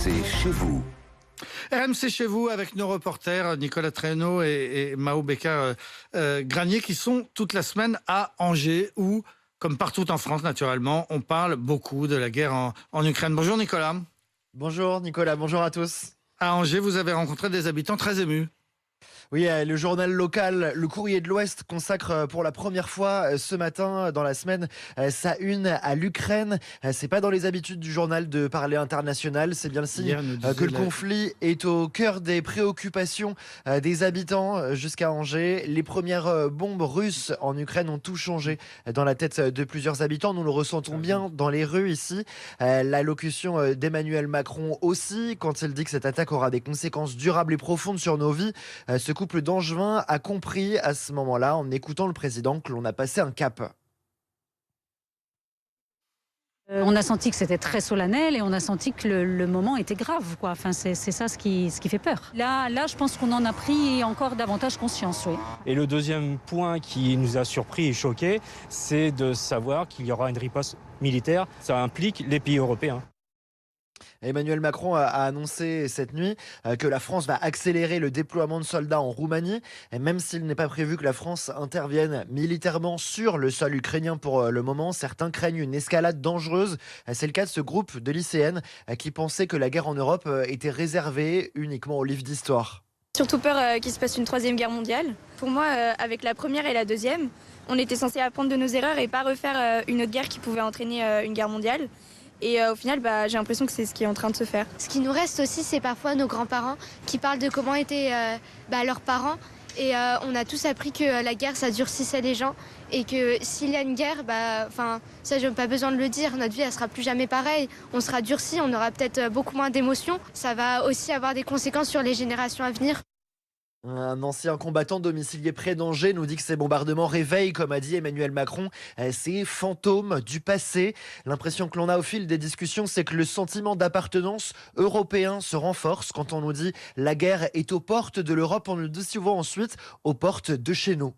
C'est chez vous. RMC chez vous avec nos reporters Nicolas Traîneau et Mao Becker-Granier qui sont toute la semaine à Angers où, comme partout en France naturellement, on parle beaucoup de la guerre en Ukraine. Bonjour Nicolas. Bonjour Nicolas, bonjour à tous. À Angers, vous avez rencontré des habitants très émus. Oui, le journal local, le Courrier de l'Ouest, consacre pour la première fois ce matin dans la semaine sa une à l'Ukraine. C'est pas dans les habitudes du journal de parler international, c'est bien le signe que le conflit est au cœur des préoccupations des habitants jusqu'à Angers. Les premières bombes russes en Ukraine ont tout changé dans la tête de plusieurs habitants. Nous le ressentons bien dans les rues ici. L'allocution d'Emmanuel Macron aussi, quand il dit que cette attaque aura des conséquences durables et profondes sur nos vies. Ce couple d'Angevins a compris à ce moment-là, en écoutant le président, que l'on a passé un cap. On a senti que c'était très solennel et on a senti que le moment était grave, quoi. Enfin, c'est ça ce qui fait peur. Là, je pense qu'on en a pris encore davantage conscience, oui. Et le deuxième point qui nous a surpris et choqué, c'est de savoir qu'il y aura une riposte militaire. Ça implique les pays européens. Emmanuel Macron a annoncé cette nuit que la France va accélérer le déploiement de soldats en Roumanie. Et même s'il n'est pas prévu que la France intervienne militairement sur le sol ukrainien pour le moment, certains craignent une escalade dangereuse. C'est le cas de ce groupe de lycéennes qui pensaient que la guerre en Europe était réservée uniquement aux livres d'histoire. Surtout peur qu'il se passe une troisième guerre mondiale. Pour moi, avec la première et la deuxième, on était censé apprendre de nos erreurs et pas refaire une autre guerre qui pouvait entraîner une guerre mondiale. Et au final, j'ai l'impression que c'est ce qui est en train de se faire. Ce qui nous reste aussi, c'est parfois nos grands-parents qui parlent de comment étaient leurs parents. Et on a tous appris que la guerre, ça durcissait les gens. Et que s'il y a une guerre, ça, je n'ai pas besoin de le dire, notre vie, elle sera plus jamais pareille. On sera durci, on aura peut-être beaucoup moins d'émotions. Ça va aussi avoir des conséquences sur les générations à venir. Un ancien combattant domicilié près d'Angers nous dit que ces bombardements réveillent, comme a dit Emmanuel Macron, ces fantômes du passé. L'impression que l'on a au fil des discussions, c'est que le sentiment d'appartenance européen se renforce. Quand on nous dit la guerre est aux portes de l'Europe, on nous dit souvent ensuite aux portes de chez nous.